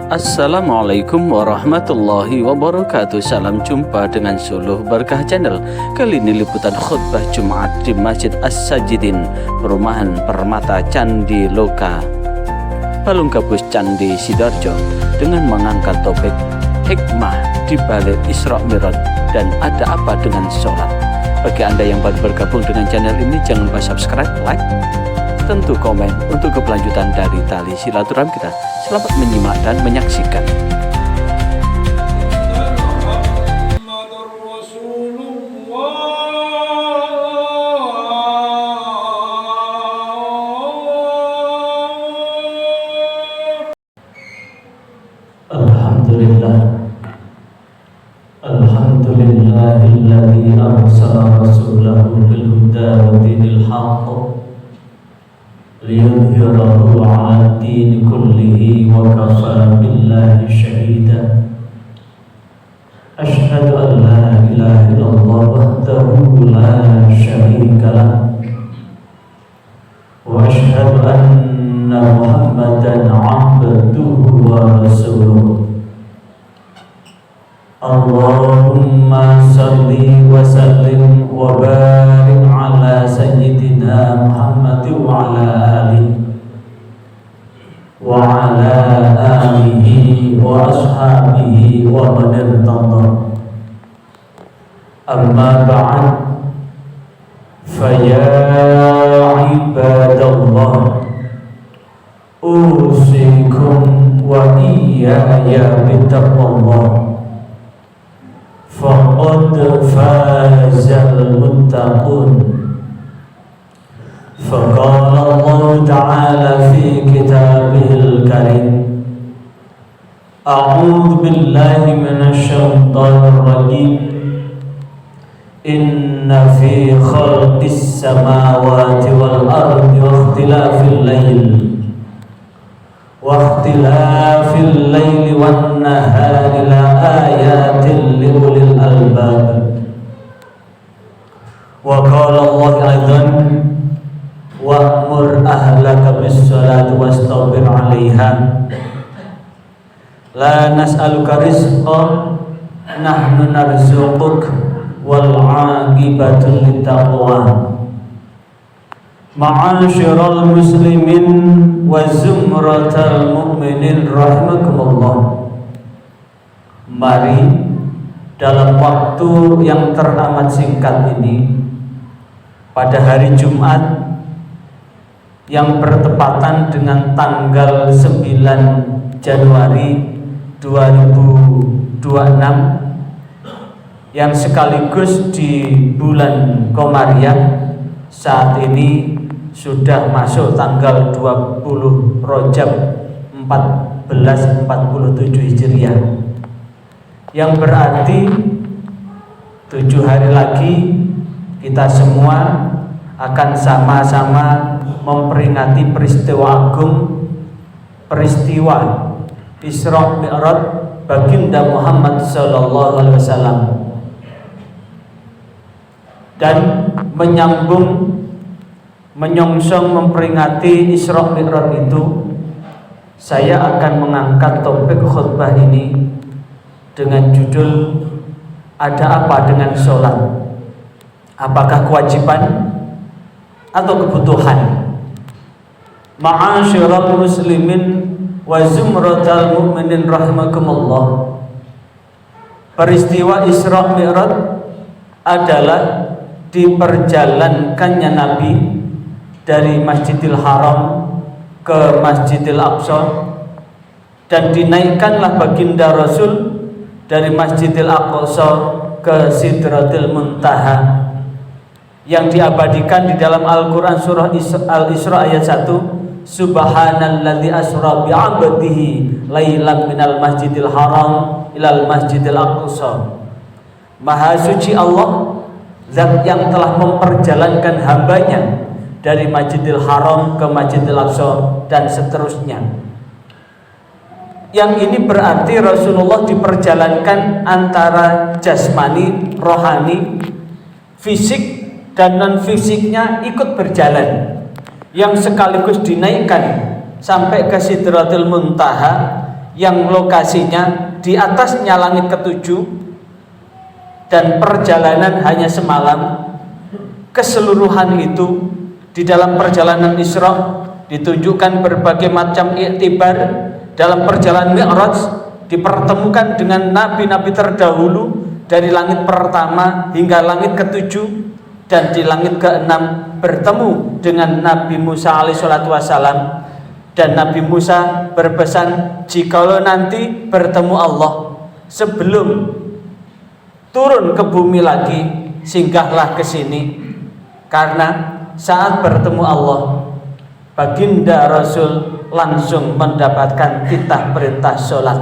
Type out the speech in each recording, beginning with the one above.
Assalamualaikum warahmatullahi wabarakatuh. Salam jumpa dengan Suluh Berkah Channel. Kali ini liputan khutbah Jumat di Masjid As-Sajidin, Perumahan Permata Candi Loka, Palunggabus Candi Sidoarjo, dengan mengangkat topik hikmah di balik Isra Mi'raj dan ada apa dengan sholat. Bagi Anda yang baru bergabung dengan channel ini, jangan lupa subscribe, like, tentu komen untuk keberlanjutan dari tali silaturahmi kita. Selamat menyimak dan menyaksikan. Alhamdulillah, alhamdulillahilladzi arsala rasulahu bil huda wa dinil haqq liyudhhirahu 'ala ad-din kullihi wa kafa billahi shahida. Asyhadu an la ilaha illallah wahdahu la syarika lah wa asyhadu anna Muhammadan 'abduhu wa rasuluh. Allahumma salli wa sallim wa barik ala sayyidina Muhammad wa ala alihi wa ala alihi wa ashabihi wa man irtada. Amma ba'd, fa ya ibadallah, usikum wa iyaya bittaqwallah. Faqad fazal muttaqun. Faqala Allah Ta'ala fi kitabihil karim, a'udzu billahi minasy syaithanir rajim. Inna fi khalqis samawati wal ardi wa ikhtilafil laili wan nahari la ayatin li ulil albab. Wa qala Allah aidan, wa'mur ahlaka bis salati wastabir 'alaiha. La nas'aluka rizqan nahnu narzuquk wal 'aqibatu littaqwa. Ma'asyiral muslimin wa zumratal mu'minin rahimakumullah. Mari dalam waktu yang teramat singkat ini, pada hari Jumat yang bertepatan dengan tanggal 9 Januari 2026, yang sekaligus di bulan Komariah, saat ini sudah masuk tanggal 20 Rajab 1447 Hijriah, yang berarti 7 hari lagi kita semua akan sama-sama memperingati peristiwa agung, peristiwa Isra Mi'raj baginda Muhammad sallallahu alaihi wasallam. Dan menyongsong memperingati Isra Mi'raj itu, saya akan mengangkat topik khutbah ini dengan judul ada apa dengan sholat? Apakah kewajiban atau kebutuhan? Ma'asyiral muslimin wa zumratal mu'minin rahimakumullah. Peristiwa Isra Mi'raj adalah diperjalankannya Nabi dari Masjidil Haram ke Masjidil Aqsa, dan dinaikkanlah baginda Rasul dari Masjidil Aqsa ke Sidratil Muntaha, yang diabadikan di dalam Al-Quran surah Al-Isra ayat 1, Subhanalladzi asra bi'abdihi lailan minal masjidil haram ilal masjidil aqsa. Maha suci Allah, zat yang telah memperjalankan hambanya dari Masjidil Haram ke Masjidil Aqsa dan seterusnya. Yang ini berarti Rasulullah diperjalankan antara jasmani, rohani, fisik dan non fisiknya ikut berjalan, yang sekaligus dinaikkan sampai ke Sidratul Muntaha, yang lokasinya di atasnya langit ketujuh dan perjalanan hanya semalam. Keseluruhan itu di dalam perjalanan Isra ditunjukkan berbagai macam iktibar. Dalam perjalanan Mi'raj dipertemukan dengan nabi-nabi terdahulu dari langit pertama hingga langit ketujuh, dan di langit keenam bertemu dengan Nabi Musa alaihissalatu wassalam. Dan Nabi Musa berpesan, jikalau nanti bertemu Allah sebelum turun ke bumi lagi, singgahlah ke sini, karena saat bertemu Allah, baginda Rasul langsung mendapatkan titah perintah sholat.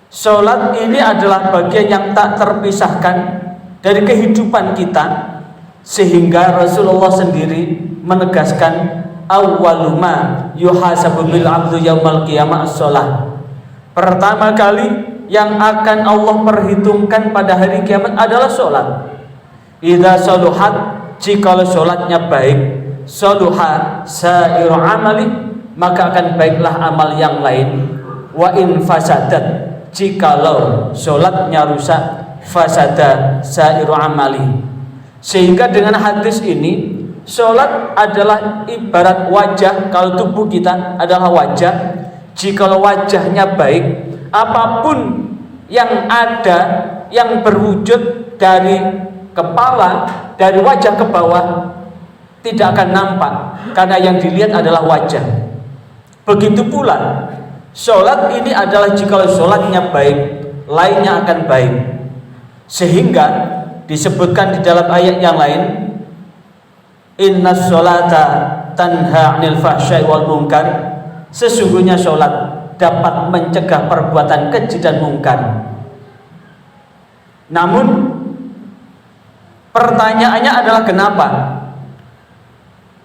Sholat ini adalah bagian yang tak terpisahkan dari kehidupan kita, sehingga Rasulullah sendiri menegaskan, awwaluma yuhasabu bil abdu yaumal qiyamah as-sholat. Pertama kali yang akan Allah perhitungkan pada hari kiamat adalah sholat. Idza saluhat, jikalau sholatnya baik, saluha sairu amali, maka akan baiklah amal yang lain. Wa in fasadat, jikalau sholatnya rusak, fasada sairu amali. Sehingga dengan hadis ini, sholat adalah ibarat wajah. Kalau tubuh kita adalah wajah, jikalau wajahnya baik, apapun yang ada yang berwujud dari kepala, dari wajah ke bawah, tidak akan nampak, karena yang dilihat adalah wajah. Begitu pula sholat ini adalah jikalau sholatnya baik, lainnya akan baik. Sehingga disebutkan di dalam ayat yang lain, innas sholata tanha 'anil fahsya'i wal munkar, sesungguhnya sholat dapat mencegah perbuatan keji dan mungkar. Namun pertanyaannya adalah kenapa?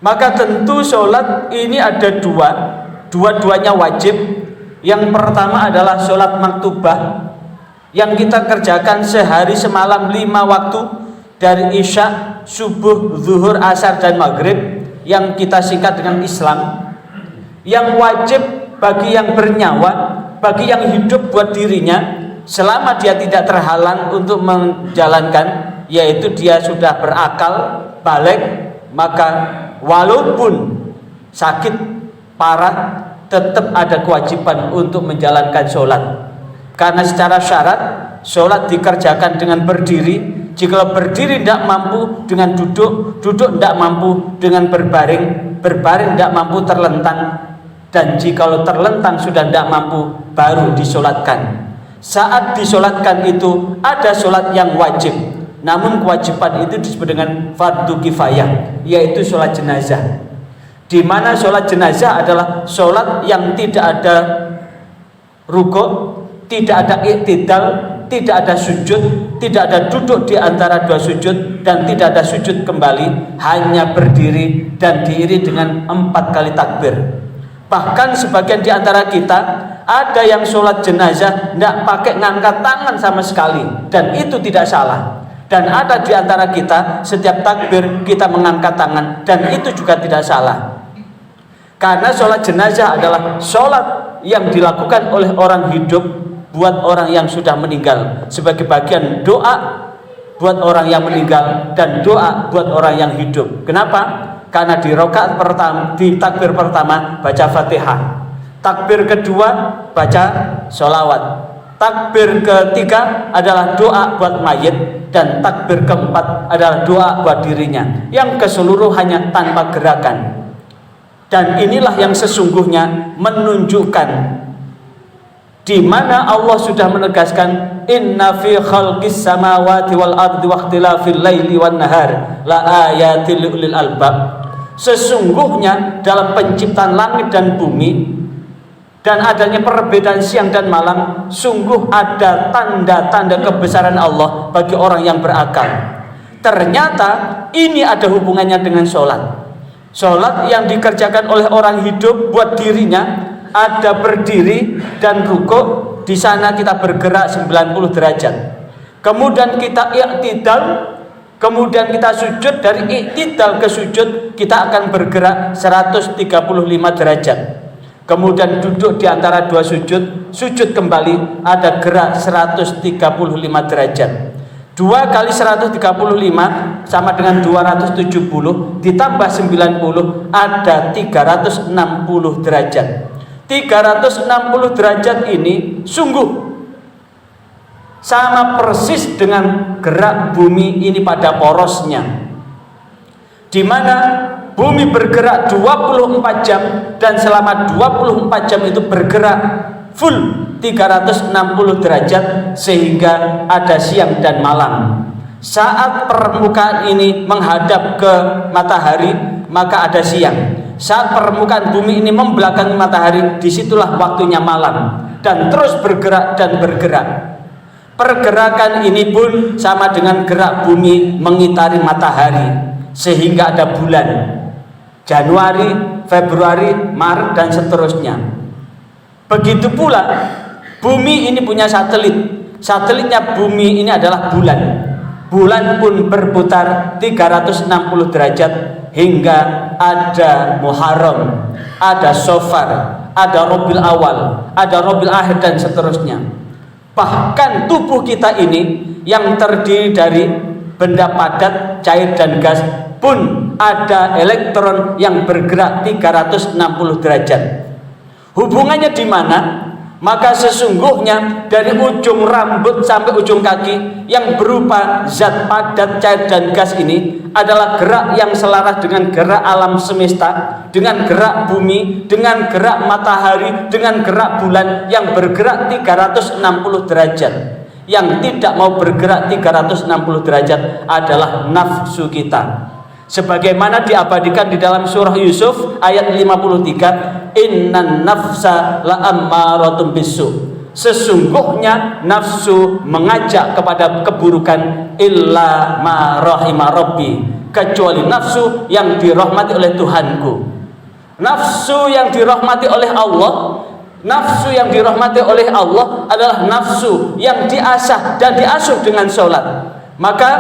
Maka tentu sholat ini ada dua-duanya wajib. Yang pertama adalah sholat maktubah yang kita kerjakan sehari semalam 5 waktu, dari isya, subuh, zuhur, asar, dan maghrib, yang kita singkat dengan Islam. Yang wajib bagi yang bernyawa, bagi yang hidup buat dirinya, selama dia tidak terhalang untuk menjalankan, yaitu dia sudah berakal, balik, maka walaupun sakit parah, tetap ada kewajiban untuk menjalankan sholat. Karena secara syarat sholat dikerjakan dengan berdiri. Jika berdiri tidak mampu, dengan duduk, duduk tidak mampu, dengan berbaring, berbaring tidak mampu, terlentang, dan jika terlentang sudah tidak mampu, baru disolatkan. Saat disolatkan itu ada sholat yang wajib, namun kewajiban itu disebut dengan fardu kifayah, yaitu sholat jenazah. Di mana sholat jenazah adalah sholat yang tidak ada rukuk, tidak ada iktidal, tidak ada sujud, tidak ada duduk di antara dua sujud, dan tidak ada sujud kembali, hanya berdiri dan diiringi dengan 4 kali takbir. Bahkan sebagian di antara kita ada yang sholat jenazah tidak pakai ngangkat tangan sama sekali, dan itu tidak salah. Dan ada di antara kita setiap takbir kita mengangkat tangan, dan itu juga tidak salah. Karena sholat jenazah adalah sholat yang dilakukan oleh orang hidup buat orang yang sudah meninggal, sebagai bagian doa buat orang yang meninggal dan doa buat orang yang hidup. Kenapa? Karena di rakaat pertama, di takbir pertama baca Fatihah, takbir kedua baca sholawat, takbir ketiga adalah doa buat mayit, dan takbir keempat adalah doa buat dirinya, yang keseluruhannya tanpa gerakan. Dan inilah yang sesungguhnya menunjukkan di mana Allah sudah menegaskan, inna fi khalqis samawati wal ardi wa ikhtilafil laili wan nahar la ayatil lil albab. Sesungguhnya dalam penciptaan langit dan bumi dan adanya perbedaan siang dan malam, sungguh ada tanda-tanda kebesaran Allah bagi orang yang berakal. Ternyata ini ada hubungannya dengan sholat. Sholat yang dikerjakan oleh orang hidup buat dirinya, ada berdiri dan rukuk, di sana kita bergerak 90 derajat. Kemudian kita i'tidal, kemudian kita sujud, dari i'tidal ke sujud kita akan bergerak 135 derajat. kemudian duduk di antara dua sujud, sujud kembali, ada gerak 135 derajat. 2 kali 135 sama dengan 270 ditambah 90 ada 360 derajat. 360 derajat ini sungguh sama persis dengan gerak bumi ini pada porosnya, di mana bumi bergerak 24 jam dan selama 24 jam itu bergerak full 360 derajat sehingga ada siang dan malam. Saat permukaan ini menghadap ke matahari maka ada siang. Saat permukaan bumi ini membelakangi matahari, disitulah waktunya malam, dan terus bergerak dan bergerak. Pergerakan ini pun sama dengan gerak bumi mengitari matahari sehingga ada bulan, Januari, Februari, Maret dan seterusnya. Begitu pula bumi ini punya satelit. Satelitnya bumi ini adalah bulan. Bulan pun berputar 360 derajat hingga ada Muharram, ada Safar, ada Rabiul Awal, ada Rabiul Akhir dan seterusnya. Bahkan tubuh kita ini yang terdiri dari benda padat, cair dan gas pun ada elektron yang bergerak 360 derajat. Hubungannya di mana? Maka sesungguhnya dari ujung rambut sampai ujung kaki yang berupa zat padat, cair dan gas ini adalah gerak yang selaras dengan gerak alam semesta, dengan gerak bumi, dengan gerak matahari, dengan gerak bulan yang bergerak 360 derajat. Yang tidak mau bergerak 360 derajat adalah nafsu kita. Sebagaimana diabadikan di dalam surah Yusuf ayat 53, innan nafsa la'ammaratun bisu. Sesungguhnya nafsu mengajak kepada keburukan illa ma rahima rabbi, kecuali nafsu yang dirahmati oleh Tuhanku. Nafsu yang dirahmati oleh Allah, nafsu yang dirahmati oleh Allah adalah nafsu yang diasah dan diasuh dengan sholat. Maka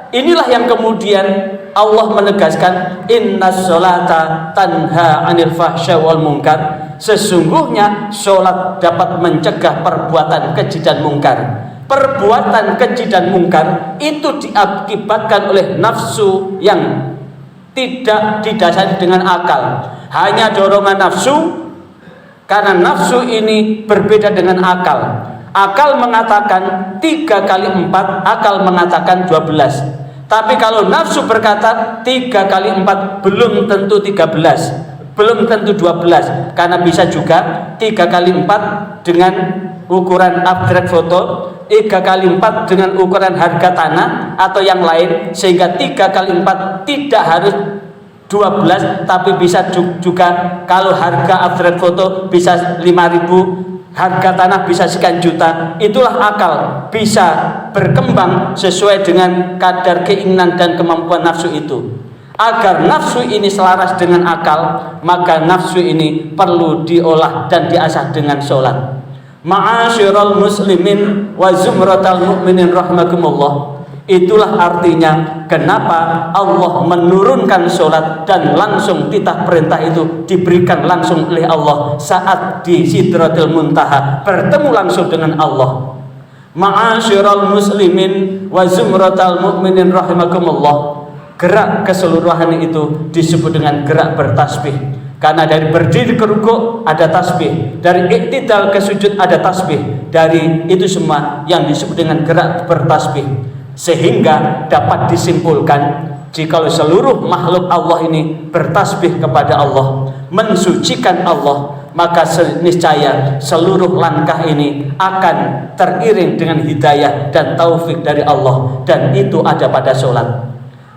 inilah yang kemudian Allah menegaskan innas sholata tanha 'anil fahsya wal munkar. Sesungguhnya sholat dapat mencegah perbuatan keji dan mungkar. Perbuatan keji dan mungkar itu diakibatkan oleh nafsu yang tidak didasari dengan akal, hanya dorongan nafsu. Karena nafsu ini berbeda dengan akal. Akal mengatakan 3 kali 4, akal mengatakan 12. Tapi kalau nafsu berkata 3 kali 4 belum tentu 13, belum tentu 12, karena bisa juga 3 kali 4 dengan ukuran abstrak foto, 3 kali 4 dengan ukuran harga tanah atau yang lain, sehingga 3 kali 4 tidak harus 12, tapi bisa juga kalau harga abstrak foto bisa 5.000, harga tanah bisa sekian juta. Itulah akal bisa berkembang sesuai dengan kadar keinginan dan kemampuan nafsu itu. Agar nafsu ini selaras dengan akal, maka nafsu ini perlu diolah dan diasah dengan sholat. Ma'asyiral muslimin wa zumratal mu'minin rahimakumullah. Itulah artinya kenapa Allah menurunkan sholat dan langsung titah perintah itu diberikan langsung oleh Allah saat di Sidratil Muntaha bertemu langsung dengan Allah. Ma'asyiral muslimin wa zumratal mu'minin rahimakumullah. Gerak keseluruhan itu disebut dengan gerak bertasbih. Karena dari berdiri ke rukuk ada tasbih, dari iktidal ke sujud ada tasbih, dari itu semua yang disebut dengan gerak bertasbih. Sehingga dapat disimpulkan jika seluruh makhluk Allah ini bertasbih kepada Allah, mensucikan Allah, maka niscaya seluruh langkah ini akan teriring dengan hidayah dan taufik dari Allah, dan itu ada pada sholat.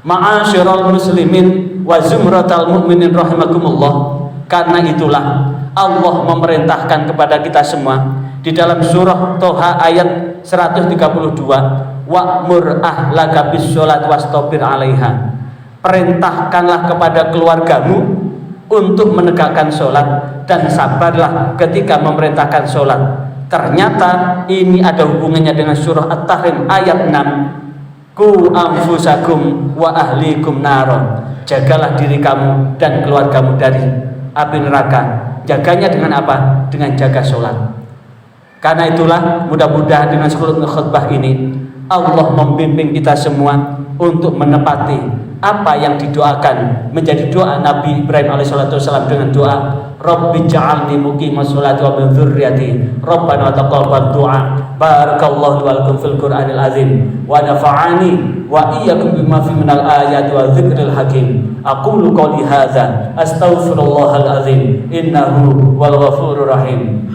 Ma'asyiral muslimin wa zumratal mu'minin rahimakumullah. Karena itulah Allah memerintahkan kepada kita semua di dalam surah Toha ayat 132, wa'mur ahlaka bis sholat wastabir 'alaiha. Perintahkanlah kepada keluargamu untuk menegakkan sholat dan sabarlah ketika memerintahkan sholat. Ternyata ini ada hubungannya dengan surah At-Tahrim ayat 6, ku anfusakum wa ahlikum naron. Jagalah diri kamu dan keluargamu dari api neraka. Jaganya dengan apa? Dengan jaga sholat. Karena itulah mudah-mudahan dengan khutbah ini Allah membimbing kita semua untuk menepati apa yang didoakan menjadi doa Nabi Ibrahim alaihissalam dengan doa Rabbi ja'alni muqimas sholati wa min dzurriyyati Rabbana taqabbal du'a. Barakallahu wa lakum fil Qur'anil azim wa nafa'ani wa iyyakum bima fi minal ayati wa dzikril hakim. Aqulu qouli hadza astaghfirullahal azim innahu wal ghafurur rahim.